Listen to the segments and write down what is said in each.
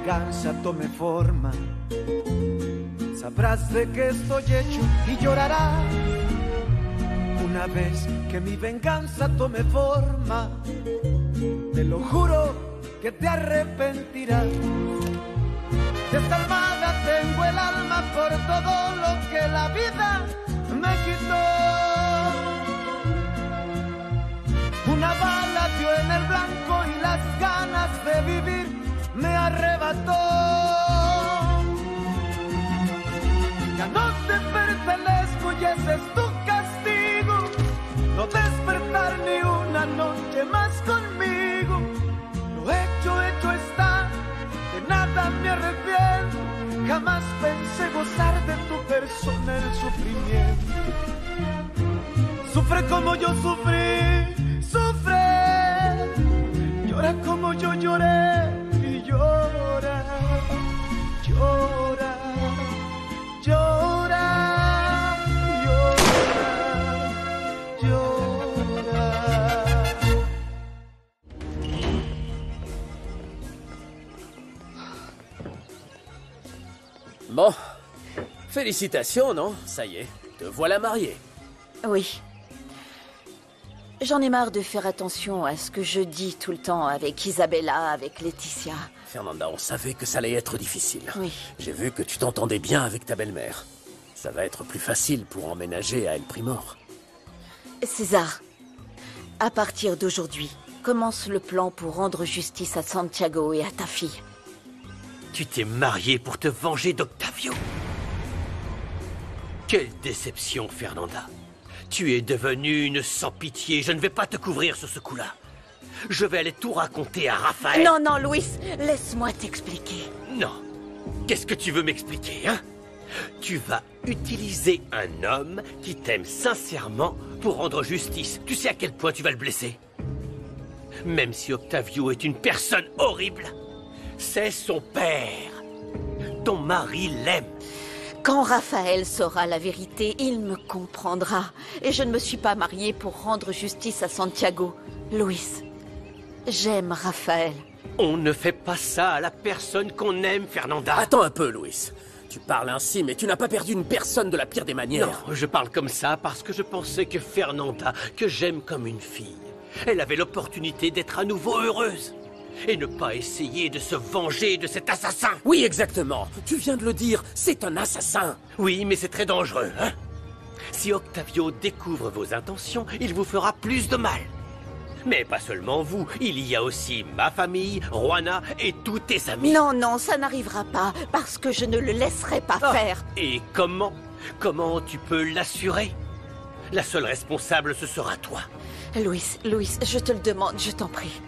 venganza tome forma, sabrás de qué estoy hecho y llorarás. Una vez que mi venganza tome forma, te lo juro que te arrepentirás. Desalmada tengo el alma por todo lo que la vida me quitó. Una bala dio en el blanco y las ganas de vivir me arrebató. Ya no te pertenezco y ese es tu castigo, no despertar ni una noche más conmigo. Lo hecho, hecho está, de nada me arrepiento. Jamás pensé gozar de tu persona el sufrimiento. Sufre como yo sufrí, sufre, llora como yo lloré y llora, llora, llora, llora, llora. Bon, félicitations, non? Ça y est, te voilà mariée. Oui. J'en ai marre de faire attention à ce que je dis tout le temps avec Isabella, avec Laetitia. Fernanda, on savait que ça allait être difficile. Oui. J'ai vu que tu t'entendais bien avec ta belle-mère. Ça va être plus facile pour emménager à El Primor. César, à partir d'aujourd'hui, commence le plan pour rendre justice à Santiago et à ta fille. Tu t'es marié pour te venger d'Octavio. Quelle déception, Fernanda. Tu es devenue une sans pitié. Je ne vais pas te couvrir sur ce coup-là. Je vais aller tout raconter à Raphaël. Non, non, Luis, laisse-moi t'expliquer. Non. Qu'est-ce que tu veux m'expliquer, hein? Tu vas utiliser un homme qui t'aime sincèrement pour rendre justice. Tu sais à quel point tu vas le blesser? Même si Octavio est une personne horrible, c'est son père. Ton mari l'aime. Quand Raphaël saura la vérité, il me comprendra. Et je ne me suis pas mariée pour rendre justice à Santiago. Luis, j'aime Raphaël. On ne fait pas ça à la personne qu'on aime, Fernanda. Attends un peu, Luis. Tu parles ainsi, mais tu n'as pas perdu une personne de la pire des manières. Non, je parle comme ça parce que je pensais que Fernanda, que j'aime comme une fille, elle avait l'opportunité d'être à nouveau heureuse. Et ne pas essayer de se venger de cet assassin. Oui, exactement. Tu viens de le dire, c'est un assassin. Oui, mais c'est très dangereux, hein? Si Octavio découvre vos intentions, il vous fera plus de mal. Mais pas seulement vous, il y a aussi ma famille, Juana et tous tes amis. Non, non, ça n'arrivera pas, parce que je ne le laisserai pas faire. Et comment? Comment tu peux l'assurer? La seule responsable, ce sera toi. Luis, je te le demande, je t'en prie.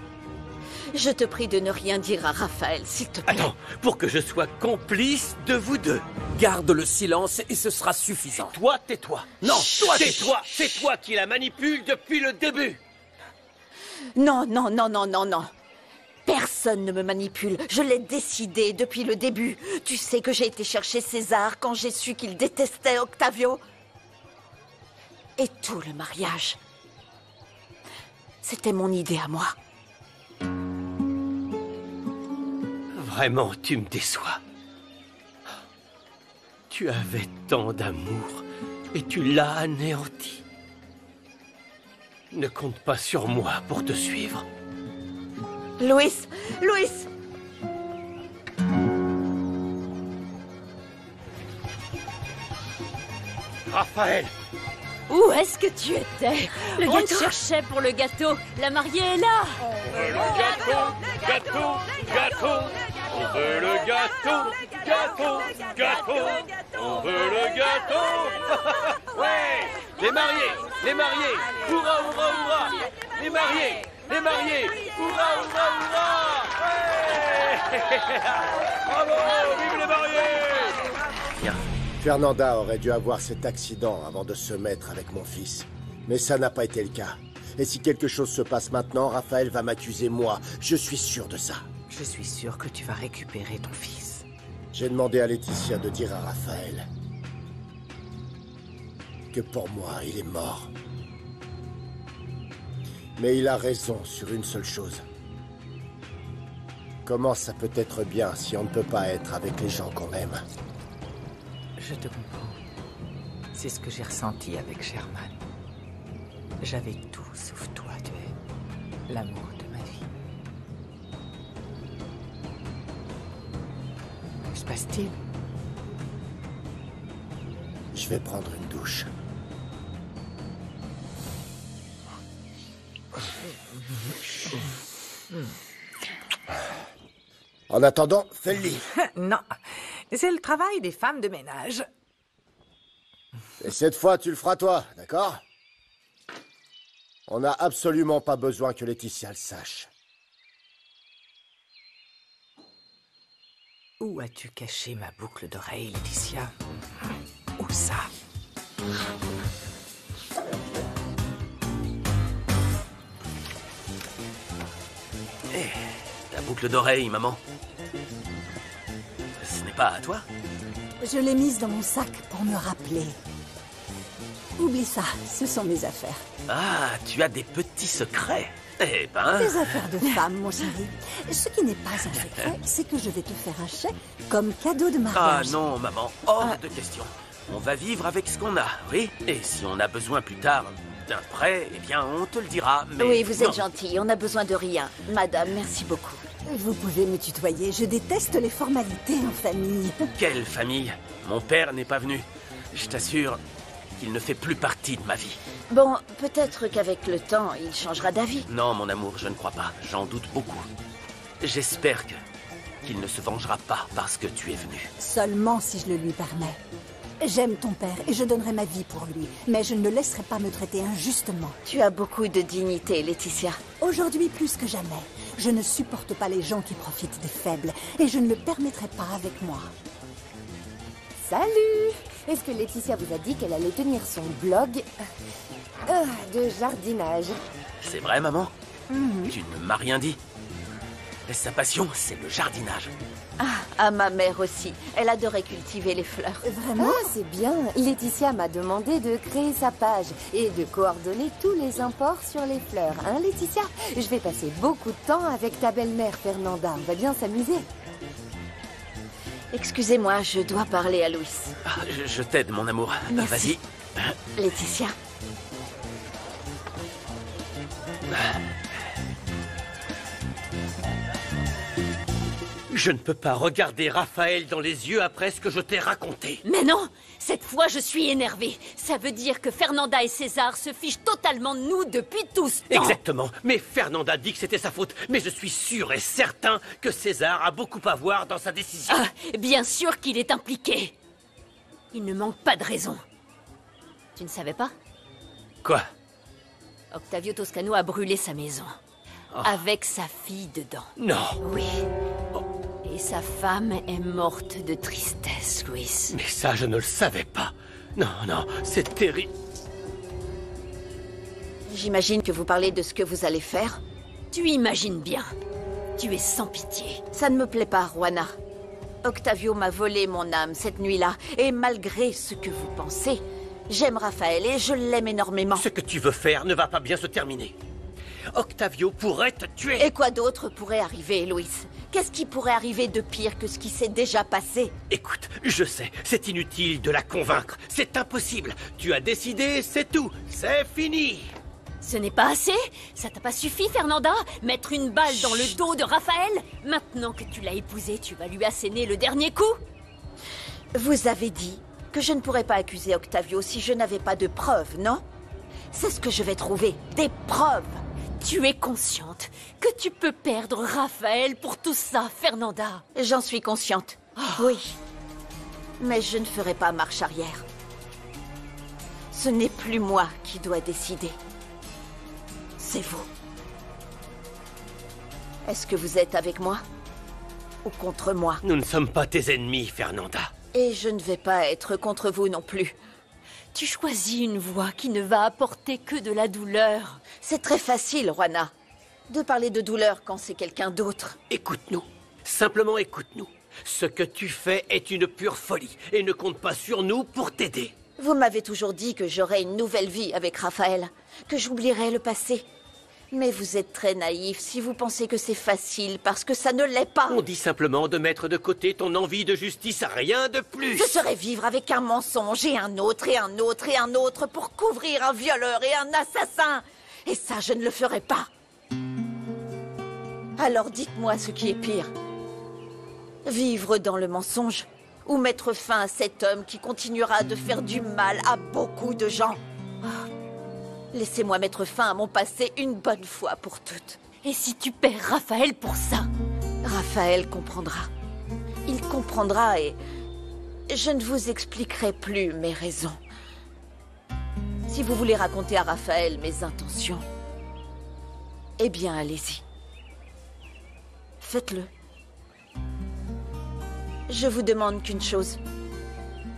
Je te prie de ne rien dire à Raphaël, s'il te plaît. Attends, pour que je sois complice de vous deux. Garde le silence et ce sera suffisant. Toi, tais-toi. Non, toi, tais-toi. C'est toi qui la manipule depuis le début. Non, non, non, non, non, non. Personne ne me manipule. Je l'ai décidé depuis le début. Tu sais que j'ai été chercher César quand j'ai su qu'il détestait Octavio. Et tout le mariage. C'était mon idée à moi. Vraiment, tu me déçois. Tu avais tant d'amour et tu l'as anéanti. Ne compte pas sur moi pour te suivre. Luis! Raphaël! Où est-ce que tu étais? On te cherchait pour le gâteau. La mariée est là. On veut le gâteau. On veut le gâteau. On veut le gâteau. Ouais, les mariés. Hurrah, hurrah, hurrah. Les mariés. Hurrah, hurrah, hurrah. Ouais. Bravo, vive les mariés. Fernanda aurait dû avoir cet accident avant de se mettre avec mon fils. Mais ça n'a pas été le cas. Et si quelque chose se passe maintenant, Raphaël va m'accuser moi. Je suis sûr de ça. Je suis sûr que tu vas récupérer ton fils. J'ai demandé à Laetitia de dire à Raphaël que pour moi, il est mort. Mais il a raison sur une seule chose. Comment ça peut être bien si on ne peut pas être avec les gens qu'on aime? Je te comprends. C'est ce que j'ai ressenti avec Sherman. J'avais tout sauf toi, tu es l'amour de ma vie. Que se passe-t-il? Je vais prendre une douche. En attendant, fais le lit. Non, c'est le travail des femmes de ménage. Et cette fois, tu le feras toi, d'accord? On n'a absolument pas besoin que Laetitia le sache. Où as-tu caché ma boucle d'oreille, Laetitia? Où ça? Ta boucle d'oreille, maman. Ce n'est pas à toi? Je l'ai mise dans mon sac pour me rappeler. Oublie ça, ce sont mes affaires. Ah, tu as des petits secrets. Eh ben... Des affaires de femme, mon chéri. Ce qui n'est pas un secret, c'est que je vais te faire un chèque comme cadeau de Ah mariage. non, maman, hors de question. On va vivre avec ce qu'on a, oui? Et si on a besoin plus tard d'un prêt, eh bien, on te le dira, mais... Oui, vous êtes non. gentille, on n'a besoin de rien. Madame, merci beaucoup. Vous pouvez me tutoyer, je déteste les formalités en famille. Quelle famille? Mon père n'est pas venu. Je t'assure qu'il ne fait plus partie de ma vie. Bon, peut-être qu'avec le temps, il changera d'avis. Non, mon amour, je ne crois pas. J'en doute beaucoup. J'espère qu'il ne se vengera pas parce que tu es venu. Seulement si je le lui permets. J'aime ton père et je donnerai ma vie pour lui, mais je ne le laisserai pas me traiter injustement. Tu as beaucoup de dignité, Laetitia. Aujourd'hui plus que jamais, je ne supporte pas les gens qui profitent des faibles et je ne le permettrai pas avec moi. Salut! Est-ce que Laetitia vous a dit qu'elle allait tenir son blog de jardinage? C'est vrai, maman? Tu ne m'as rien dit. Et sa passion, c'est le jardinage. À ma mère aussi. Elle adorait cultiver les fleurs. Vraiment? Ah, c'est bien. Laetitia m'a demandé de créer sa page et de coordonner tous les imports sur les fleurs. Hein, Laetitia? Je vais passer beaucoup de temps avec ta belle-mère, Fernanda. On va bien s'amuser. Excusez-moi, je dois parler à Louis. Ah, je t'aide, mon amour. Merci. Vas-y. Laetitia. Je ne peux pas regarder Raphaël dans les yeux après ce que je t'ai raconté. Mais non! Cette fois, je suis énervée. Ça veut dire que Fernanda et César se fichent totalement de nous depuis tout ce temps. Exactement. Mais Fernanda dit que c'était sa faute. Mais je suis sûr et certain que César a beaucoup à voir dans sa décision. Ah, bien sûr qu'il est impliqué. Il ne manque pas de raison. Tu ne savais pas? Quoi? Octavio Toscano a brûlé sa maison. Avec sa fille dedans. Non. Oui. Et sa femme est morte de tristesse, Louis. Mais ça, je ne le savais pas. Non, non, c'est terrible. J'imagine que vous parlez de ce que vous allez faire. Tu imagines bien. Tu es sans pitié. Ça ne me plaît pas, Juana. Octavio m'a volé mon âme cette nuit-là. Et malgré ce que vous pensez, j'aime Raphaël et je l'aime énormément. Ce que tu veux faire ne va pas bien se terminer. Octavio pourrait te tuer. Et quoi d'autre pourrait arriver, Louis? Qu'est-ce qui pourrait arriver de pire que ce qui s'est déjà passé? Écoute, je sais, c'est inutile de la convaincre. C'est impossible. Tu as décidé, c'est tout. C'est fini. Ce n'est pas assez? Ça t'a pas suffi, Fernanda? Mettre une balle dans le dos de Raphaël? Maintenant que tu l'as épousé, tu vas lui asséner le dernier coup? Vous avez dit que je ne pourrais pas accuser Octavio si je n'avais pas de preuves, non? C'est ce que je vais trouver, des preuves. Tu es consciente que tu peux perdre Raphaël pour tout ça, Fernanda? J'en suis consciente. Oui. Mais je ne ferai pas marche arrière. Ce n'est plus moi qui dois décider. C'est vous. Est-ce que vous êtes avec moi? Ou contre moi? Nous ne sommes pas tes ennemis, Fernanda. Et je ne vais pas être contre vous non plus. Tu choisis une voie qui ne va apporter que de la douleur. C'est très facile, Juana, de parler de douleur quand c'est quelqu'un d'autre. Écoute-nous. Simplement écoute-nous. Ce que tu fais est une pure folie et ne compte pas sur nous pour t'aider. Vous m'avez toujours dit que j'aurais une nouvelle vie avec Raphaël, que j'oublierais le passé. Mais vous êtes très naïf si vous pensez que c'est facile, parce que ça ne l'est pas. On dit simplement de mettre de côté ton envie de justice, rien de plus. Je saurais vivre avec un mensonge et un autre et un autre et un autre pour couvrir un violeur et un assassin. Et ça, je ne le ferai pas. Alors dites-moi ce qui est pire. Vivre dans le mensonge ou mettre fin à cet homme qui continuera de faire du mal à beaucoup de gens. Laissez-moi mettre fin à mon passé une bonne fois pour toutes. Et si tu perds Raphaël pour ça? Raphaël comprendra. Il comprendra et je ne vous expliquerai plus mes raisons. Si vous voulez raconter à Raphaël mes intentions, eh bien allez-y. Faites-le. Je vous demande qu'une chose,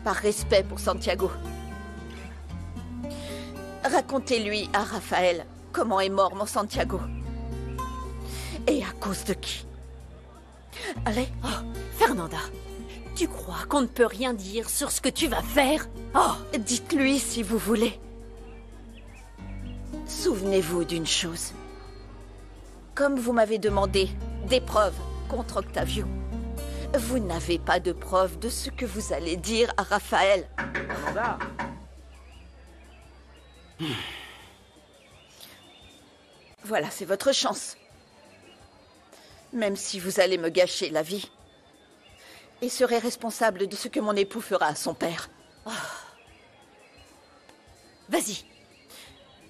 par respect pour Santiago. Racontez-lui à Raphaël comment est mort mon Santiago. Et à cause de qui. Allez. Oh, Fernanda, tu crois qu'on ne peut rien dire sur ce que tu vas faire? Oh, dites-lui si vous voulez. Souvenez-vous d'une chose. Comme vous m'avez demandé des preuves contre Octavio, vous n'avez pas de preuves de ce que vous allez dire à Raphaël. Fernanda. Voilà, c'est votre chance. Même si vous allez me gâcher la vie. Et serez responsable de ce que mon époux fera à son père. Oh. Vas-y.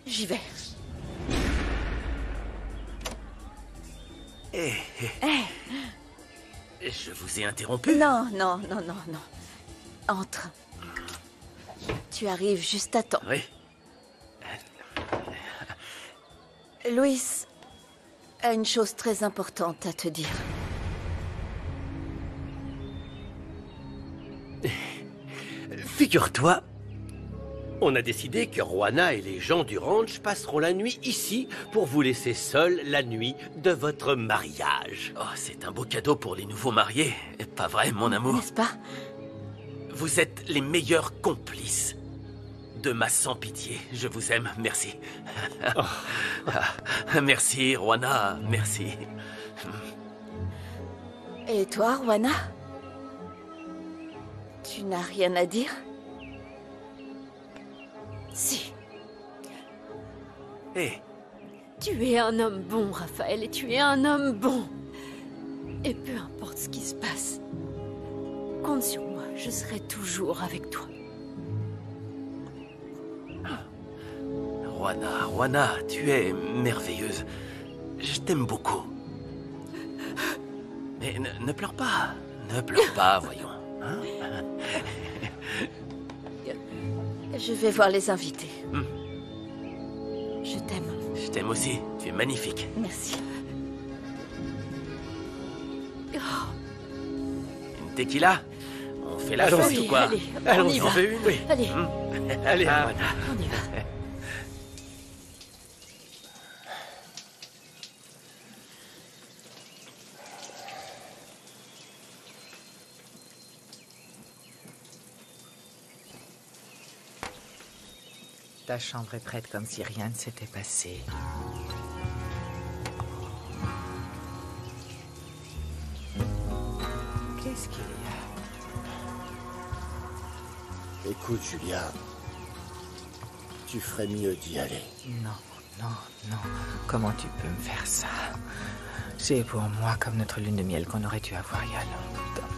J'y vais. Je vous ai interrompu? Non. Entre. Tu arrives juste à temps. Oui. Louis a une chose très importante à te dire. Figure-toi, on a décidé que Juana et les gens du ranch passeront la nuit ici pour vous laisser seuls la nuit de votre mariage. Oh, c'est un beau cadeau pour les nouveaux mariés. Pas vrai, mon amour? N'est-ce pas? Vous êtes les meilleurs complices de ma sans-pitié. Je vous aime, merci. Merci, Juana, merci. Et toi, Juana? Tu n'as rien à dire? Si. Hé. Tu es un homme bon, Raphaël, et tu es un homme bon. Et peu importe ce qui se passe, compte sur moi, je serai toujours avec toi. Juana, tu es merveilleuse. Je t'aime beaucoup. Mais ne pleure pas. Ne pleure pas, voyons. Hein? Je vais voir les invités. Je t'aime. Je t'aime aussi. Tu es magnifique. Merci. Une tequila? On fait la fête ou quoi? Allez, Allons, on y on en va. veut une? Oui. Allez, Allez, Juana. on y va. Ta chambre est prête comme si rien ne s'était passé. Qu'est-ce qu'il y a? Écoute, Julia, tu ferais mieux d'y aller. Non. Comment tu peux me faire ça? C'est pour moi comme notre lune de miel qu'on aurait dû avoir il y a longtemps.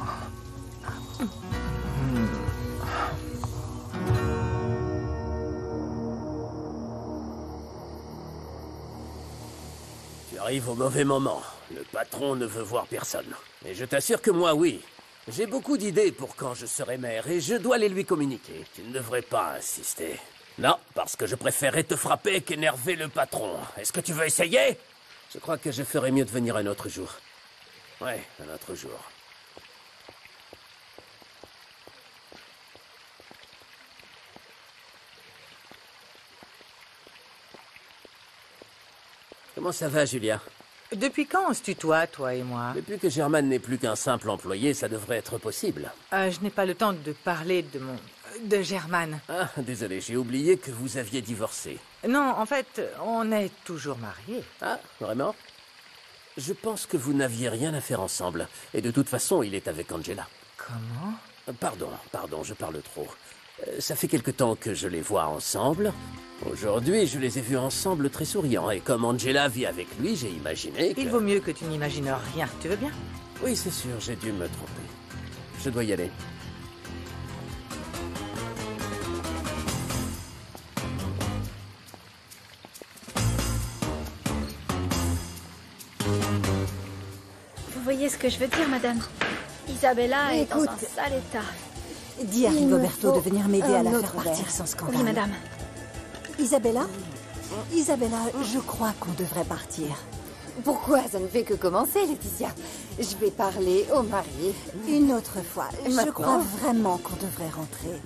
Tu arrives au mauvais moment. Le patron ne veut voir personne. Et je t'assure que moi, oui. J'ai beaucoup d'idées pour quand je serai maire et je dois les lui communiquer. Tu ne devrais pas insister. Non, parce que je préférerais te frapper qu'énerver le patron. Est-ce que tu veux essayer? Je crois que je ferais mieux de venir un autre jour. Ouais, un autre jour. Comment ça va, Julia? Depuis quand on se tutoie, toi et moi? Depuis que Germain n'est plus qu'un simple employé, ça devrait être possible. Je n'ai pas le temps de parler de mon... de Germaine. Ah, désolé, j'ai oublié que vous aviez divorcé. Non, en fait, on est toujours mariés. Ah, vraiment? Je pense que vous n'aviez rien à faire ensemble. Et de toute façon, il est avec Angela. Comment? Pardon, je parle trop. Ça fait quelque temps que je les vois ensemble. Aujourd'hui, je les ai vus ensemble très souriants. Et comme Angela vit avec lui, j'ai imaginé que... Il vaut mieux que tu n'imagines rien. Tu veux bien? Oui, c'est sûr, j'ai dû me tromper. Je dois y aller. Vous voyez ce que je veux dire, madame? Isabella est dans Écoute. un sale état. Dis à Il me Rigoberto faut de venir m'aider à un la faire autre partir verre. sans scandale. Oui, madame. Isabella? Isabella, je crois qu'on devrait partir. Pourquoi? Ça ne fait que commencer, Laetitia. Je vais parler au mari. Une autre fois. Je Maintenant. crois vraiment qu'on devrait rentrer.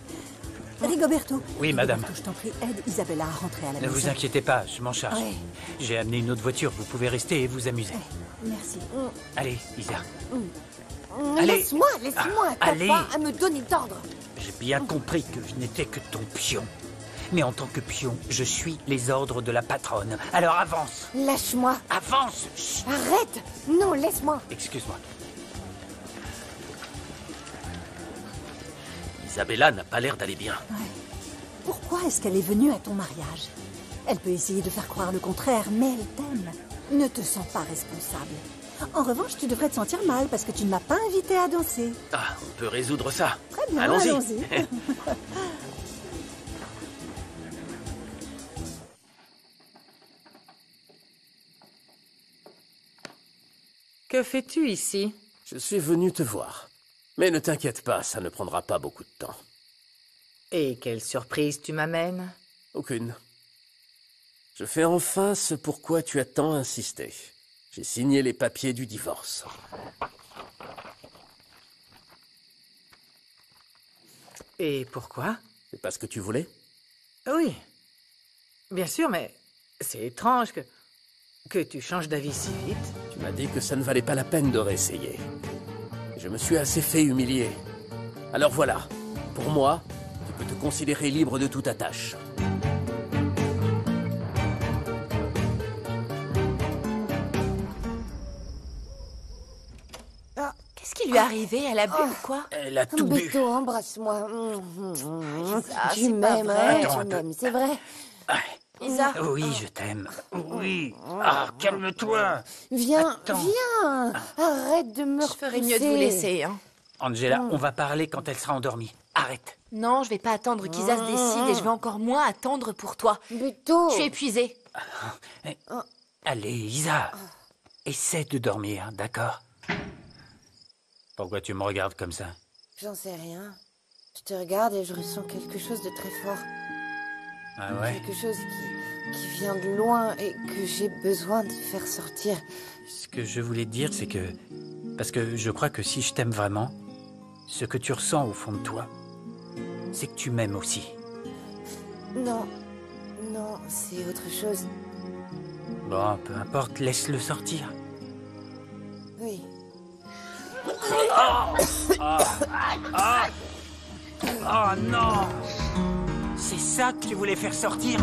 Rigoberto. Oui, madame. Rigoberto, je t'en prie, aide Isabella à rentrer à la Ne maison. vous inquiétez pas, je m'en charge. Ouais. J'ai amené une autre voiture, vous pouvez rester et vous amuser. Merci. Allez, Isa. Allez. Laisse-moi, t'as allez. pas à me donner d'ordre. J'ai bien compris que je n'étais que ton pion. Mais en tant que pion, je suis les ordres de la patronne. Alors avance. Lâche-moi. Avance. Chut. Arrête. Non, laisse-moi. Excuse-moi. Isabella n'a pas l'air d'aller bien. Pourquoi est-ce qu'elle est venue à ton mariage? Elle peut essayer de faire croire le contraire, mais elle t'aime. Ne te sens pas responsable. En revanche, tu devrais te sentir mal parce que tu ne m'as pas invité à danser. Ah, on peut résoudre ça. Très bien, Allons-y. allons-y. Que fais-tu ici? Je suis venu te voir. Mais ne t'inquiète pas, ça ne prendra pas beaucoup de temps. Et quelle surprise tu m'amènes? Aucune. Je fais enfin ce pourquoi tu as tant insisté. J'ai signé les papiers du divorce. Et pourquoi? C'est pas ce que tu voulais? Oui. Bien sûr, mais c'est étrange que tu changes d'avis si vite. Tu m'as dit que ça ne valait pas la peine de réessayer. Je me suis assez fait humilier. Alors voilà, pour moi, tu peux te considérer libre de toute attache. Qu'est-ce qui lui est arrivé? Elle a bu ou quoi? Elle a tout bu. Béto, embrasse-moi. Ah, Tu c'est pas m'aimes, vrai. hein, Attends tu un peu. m'aimes, c'est vrai. Isa, Oui, je t'aime. Oui. Ah, calme-toi. Viens, Attends. viens. Arrête de me je ferais mieux de vous repousser. laisser, hein. Angela, on va parler quand elle sera endormie. Arrête. Non, je vais pas attendre qu'Isa se décide et je vais encore moins attendre pour toi. Béto. Je suis épuisée. Allez, Isa. Essaie de dormir, d'accord? Pourquoi tu me regardes comme ça? J'en sais rien. Je te regarde et je ressens quelque chose de très fort. Ah ouais? Quelque chose qui vient de loin et que j'ai besoin de faire sortir. Ce que je voulais te dire, c'est que... Parce que je crois que si je t'aime vraiment, ce que tu ressens au fond de toi, c'est que tu m'aimes aussi. Non, c'est autre chose. Bon, peu importe, laisse-le sortir. Oui. Oh non! C'est ça que tu voulais faire sortir?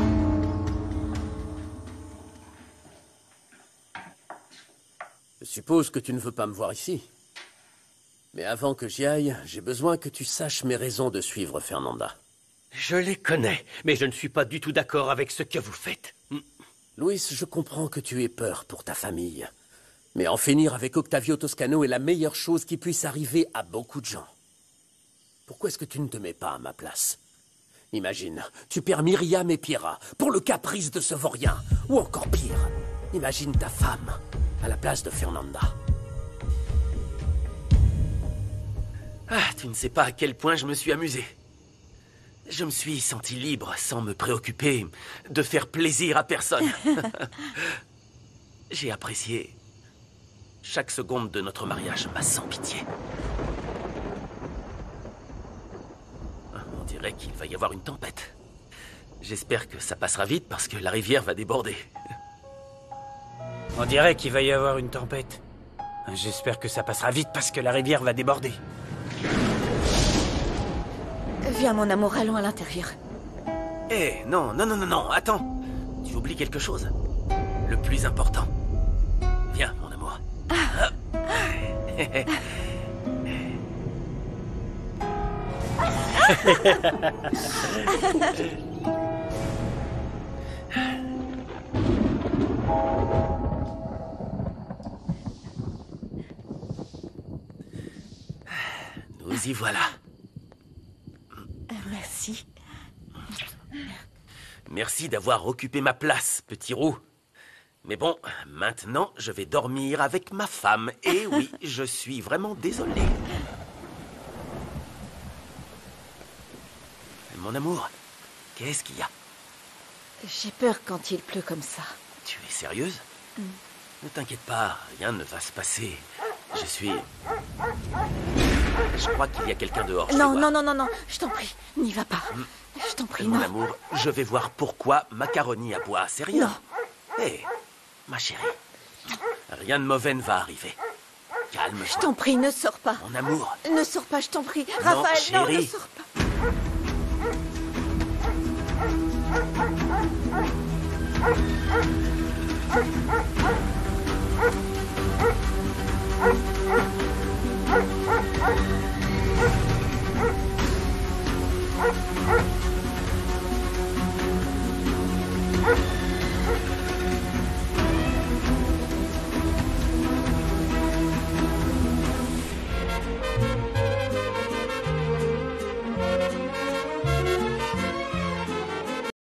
Je suppose que tu ne veux pas me voir ici. Mais avant que j'y aille, j'ai besoin que tu saches mes raisons de suivre Fernanda. Je les connais, mais je ne suis pas du tout d'accord avec ce que vous faites. Louis, je comprends que tu aies peur pour ta famille. Mais en finir avec Octavio Toscano est la meilleure chose qui puisse arriver à beaucoup de gens. Pourquoi est-ce que tu ne te mets pas à ma place? Imagine, tu perds Myriam et Piera pour le caprice de ce vaurien. Ou encore pire, imagine ta femme à la place de Fernanda. Ah, tu ne sais pas à quel point je me suis amusé. Je me suis senti libre sans me préoccuper de faire plaisir à personne. J'ai apprécié chaque seconde de notre mariage, ma sans pitié. On dirait qu'il va y avoir une tempête. J'espère que ça passera vite parce que la rivière va déborder. On dirait qu'il va y avoir une tempête. J'espère que ça passera vite parce que la rivière va déborder. Viens, mon amour, allons à l'intérieur. Eh, non, non, non, non, non, attends. Tu oublies quelque chose. Le plus important. Viens, mon amour. Ah. Nous y voilà. Merci. Merci d'avoir occupé ma place, petit roux. Mais bon, maintenant, je vais dormir avec ma femme. Et oui, je suis vraiment désolé. Mon amour, qu'est-ce qu'il y a? J'ai peur quand il pleut comme ça. Tu es sérieuse? Ne t'inquiète pas, rien ne va se passer. Je crois qu'il y a quelqu'un dehors. Non, non, non, non, non, je t'en prie, n'y va pas. Je t'en prie, non. Mon amour, je vais voir pourquoi Macaroni aboie. C'est rien. Non. Hé, ma chérie, rien de mauvais ne va arriver. Calme-toi. Je t'en prie, ne sors pas. Mon amour. Ne sors pas, je t'en prie. Non, Raphaël, non, ne chérie. sors pas. Ah!